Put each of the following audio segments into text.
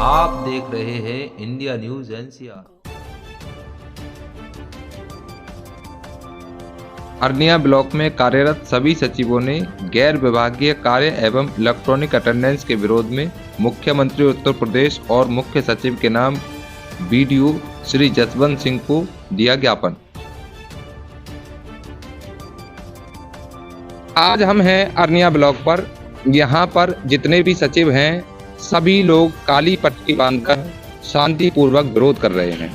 आप देख रहे हैं India News NCR. Arnia block में कार्यरत सभी सचिवों ने गैर विभागीय कार्य एवं इलेक्ट्रॉनिक अटेंडेंस के विरोध में मुख्यमंत्री उत्तर प्रदेश और मुख्य सचिव के नाम बीडीओ श्री जसवंत सिंह को दिया ज्ञापन। आज हम हैं अरनिया ब्लॉक पर। यहाँ पर जितने भी सचिव हैं सभी लोग काली पट्टी बांधकर शांतिपूर्वक विरोध कर रहे हैं।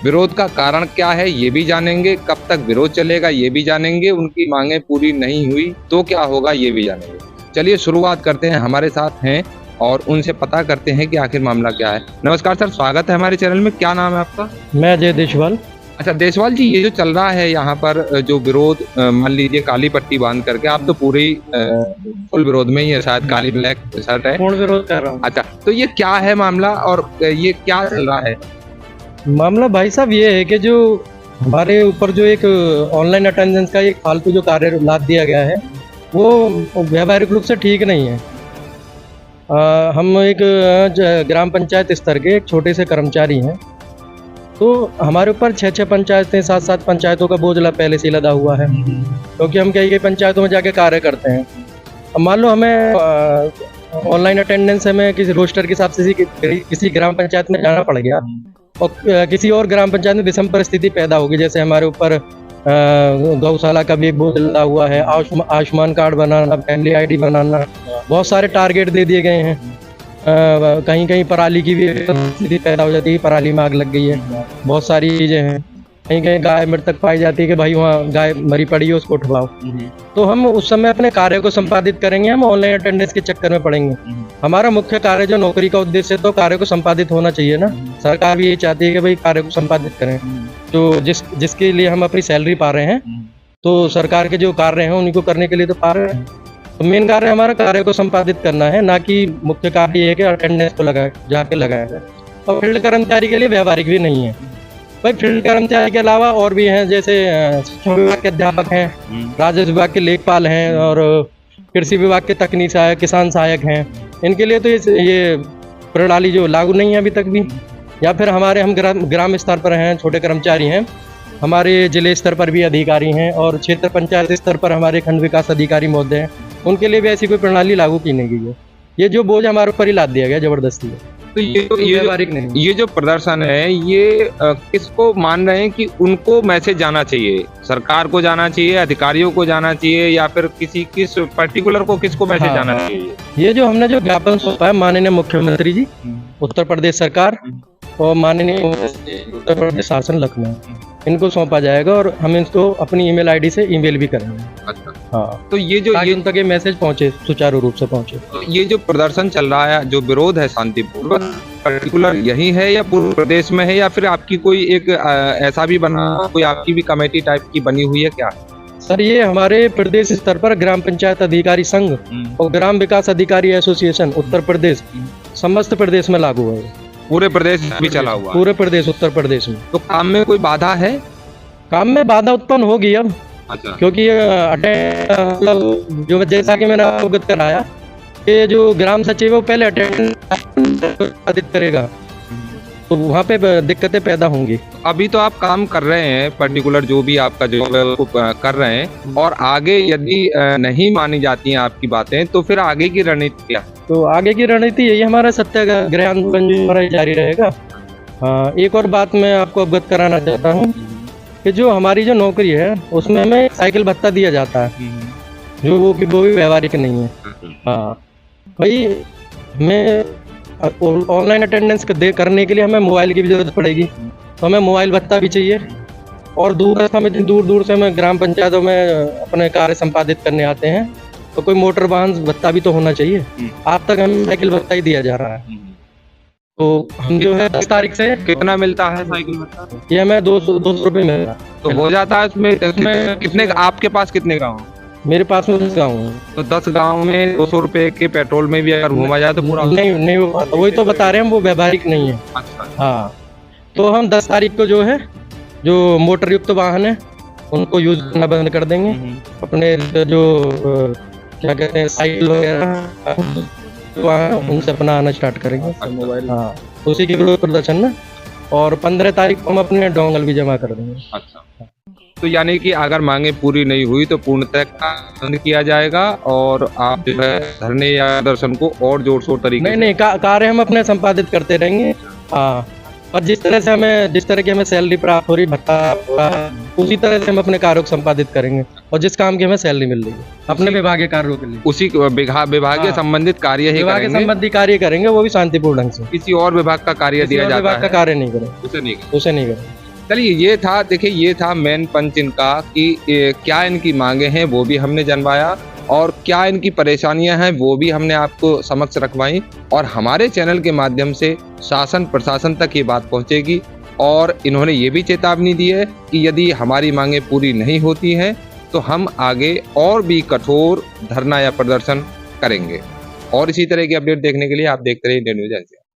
विरोध का कारण क्या है ये भी जानेंगे, कब तक विरोध चलेगा ये भी जानेंगे, उनकी मांगें पूरी नहीं हुई तो क्या होगा ये भी जानेंगे। चलिए शुरुआत करते हैं, हमारे साथ हैं और उनसे पता करते हैं कि आखिर मामला क्या है। नमस्कार सर, स्वागत है हमारे चैनल में। क्या नाम है आपका? मैं अजय देशवाल। अच्छा देशवाल जी, ये जो चल रहा है यहाँ पर जो विरोध, मान लीजिए काली पट्टी बांध करके, आप तो पूरी फुल विरोध में ही है, शायद काली ब्लैक शर्ट है, पूर्ण विरोध कर रहा हूँ। अच्छा तो ये क्या है मामला और ये क्या चल रहा है? मामला भाई साहब ये है कि जो हमारे ऊपर जो एक ऑनलाइन अटेंडेंस का एक फालतू जो कार्य लाद दिया गया है वो व्यावहारिक रूप से ठीक नहीं है। हम एक ग्राम पंचायत स्तर के एक छोटे से कर्मचारी हैं, तो हमारे ऊपर 6 पंचायतें 7 पंचायतों का बोझ पहले से लदा हुआ है, क्योंकि हम कई पंचायतों में जाके कार्य करते हैं। अब मान लो हमें ऑनलाइन अटेंडेंस हमें किसी रोस्टर के हिसाब से किसी ग्राम पंचायत में जाना पड़ गया और किसी और ग्राम पंचायत में विषम परिस्थिति पैदा होगी, जैसे हमारे ऊपर गौशाला का भी बोझ लदा हुआ है, आयुष्मान कार्ड बनाना, फैमिली आईडी बनाना, बहुत सारे टारगेट दे दिए गए हैं। कहीं कहीं पराली की भी स्थिति पैदा हो जाती है, पराली में आग लग गई है, बहुत सारी चीज़ें हैं। कहीं कहीं गाय मृतक पाई जाती है कि भाई वहाँ गाय मरी पड़ी है उसको उठवाओ। तो हम उस समय अपने कार्य को संपादित करेंगे, हम ऑनलाइन अटेंडेंस के चक्कर में पड़ेंगे। हमारा मुख्य कार्य जो नौकरी का उद्देश्य है तो कार्य को संपादित होना चाहिए ना। सरकार भी ये चाहती है कि भाई कार्य को संपादित करें, तो जिसके लिए हम अपनी सैलरी पा रहे हैं, तो सरकार के जो कार्य हैं उन्हीं को करने के लिए तो पा रहे हैं। तो मेन कार्य हमारा कार्य को संपादित करना है, ना कि मुख्य कार्य ये है कि अटेंडेंस को जाके लगाया जाए। और फील्ड कर्मचारी के लिए व्यवहारिक भी नहीं है भाई। फील्ड कर्मचारी के अलावा और भी हैं, जैसे शिक्षा विभाग के अध्यापक हैं, राजस्व विभाग के लेखपाल हैं और कृषि विभाग के तकनीक सहायक, किसान सहायक हैं। इनके लिए तो ये प्रणाली जो लागू नहीं है अभी तक भी। या फिर हम ग्राम स्तर पर हैं, छोटे कर्मचारी हैं, हमारे जिले स्तर पर भी अधिकारी हैं और क्षेत्र पंचायत स्तर पर हमारे खंड विकास अधिकारी महोदय हैं, उनके लिए भी ऐसी कोई प्रणाली लागू की नहीं गई है। ये जो बोझ हमारे ऊपर ही लाद दिया गया जबरदस्ती है। तो ये जो प्रदर्शन है ये किसको मान रहे हैं कि उनको मैसेज जाना चाहिए? सरकार को जाना चाहिए, अधिकारियों को जाना चाहिए, या फिर किस पर्टिकुलर को किसको मैसेज जाना चाहिए? ये जो हमने जो ज्ञापन सौंपा है माननीय मुख्यमंत्री जी उत्तर प्रदेश सरकार और माननीय उत्तर प्रदेश शासन लखनऊ, इनको सौंपा जाएगा और हम इसको अपनी ईमेल आईडी से ईमेल भी करेंगे। अच्छा हाँ, तो ये उन तक ये मैसेज पहुंचे, सुचारू रूप से पहुंचे। तो ये जो प्रदर्शन चल रहा है, जो विरोध है शांतिपूर्वक, पर्टिकुलर यही है या पूरे प्रदेश में है, या फिर आपकी कोई एक ऐसा भी बना, कोई आपकी भी कमेटी टाइप की बनी हुई है क्या? सर ये हमारे प्रदेश स्तर पर ग्राम पंचायत अधिकारी संघ और ग्राम विकास अधिकारी एसोसिएशन उत्तर प्रदेश समस्त प्रदेश में लागू है। पूरे प्रदेश भी चला हुआ? पूरे प्रदेश, उत्तर प्रदेश में। तो काम में कोई बाधा है? काम में बाधा उत्पन्न होगी अब। अच्छा। क्योंकि जो जैसा कि मैंने अवगत कराया कि जो ग्राम सचिव है वो पहले अटेंडेंस करेगा, तो वहाँ पे दिक्कतें पैदा होंगी। अभी तो आप काम कर रहे हैं, पर्टिकुलर जो भी आपका जॉब है वो कर रहे हैं, और आगे यदि नहीं मानी जाती हैं आपकी बातें तो फिर आगे की रणनीति क्या? तो आगे की रणनीति यही हमारा सत्याग्रह आंदोलन जारी रहेगा। हाँ, एक और बात मैं आपको अवगत कराना चाहता हूँ कि जो हमारी जो नौकरी है उसमें हमें साइकिल भत्ता दिया जाता है, जो वो भी व्यवहारिक नहीं है। हाँ भाई, हमें ऑनलाइन अटेंडेंस करने के लिए हमें मोबाइल की भी जरूरत पड़ेगी, तो हमें मोबाइल भत्ता भी चाहिए। और दूर दूर से हमें ग्राम पंचायतों में अपने कार्य संपादित करने आते हैं, तो कोई मोटर वाहन भत्ता भी तो होना चाहिए। आप तक हमें साइकिल भत्ता ही दिया जा रहा है। तो हम जो है 10 तारीख से कितना मिलता है साइकिल भत्ता? ये हमें 200 रुपये मिल रहा है। तो हो जाता है इसमें कितने? आपके पास कितने गाँव? मेरे पास में 10 गाँव है। तो 10 गाँव में 200 रुपए के पेट्रोल में भी अगर घूमा जाए तो पूरा नहीं हो पाता। वही तो बता रहे हैं, वो व्यवहारिक नहीं है। अच्छा। हाँ, तो हम 10 तारीख को जो है जो मोटर युक्त वाहन है उनको यूज करना बंद कर देंगे। अपने जो क्या कहते हैं साइकिल वगैरह वहाँ उनसे अपना आना स्टार्ट करेंगे। मोबाइल हाँ, उसी के विरोध प्रदर्शन में, और 15 तारीख को हम अपने डोंगल भी जमा कर देंगे। अच्छा, तो यानी कि अगर मांगे पूरी नहीं हुई तो पूर्णतः बंद किया जाएगा और आप जो है धरने या प्रदर्शन को और जोर शोर तरीके नहीं, कार्य हम अपने संपादित करते रहेंगे। हाँ, और जिस तरह की हमें सैलरी प्राप्त हो रही, भत्ता हो रहा है, उसी तरह से हम अपने कार्यों को संपादित करेंगे, और जिस काम की हमें सैलरी मिल रही है अपने विभागीय कार्यों के लिए, उसी विभागीय हाँ, संबंधित कार्य ही विभाग के करेंगे। संबंधी कार्य करेंगे, वो भी शांतिपूर्ण ढंग से। किसी और विभाग का कार्य दिया जाता विभाग का है कार्य नहीं करें, उसे नहीं करें। उसे नहीं करें। चलिए, ये था, देखिए ये था मेन पंच इनका कि क्या इनकी मांगे हैं वो भी हमने जनवाया, और क्या इनकी परेशानियां हैं वो भी हमने आपको समक्ष रखवाई, और हमारे चैनल के माध्यम से शासन प्रशासन तक ये बात पहुंचेगी। और इन्होंने ये भी चेतावनी दी है कि यदि हमारी मांगे पूरी नहीं होती हैं तो हम आगे और भी कठोर धरना या प्रदर्शन करेंगे। और इसी तरह की अपडेट देखने के लिए आप देखते रहिए इंडियन न्यूज़ एजेंसी।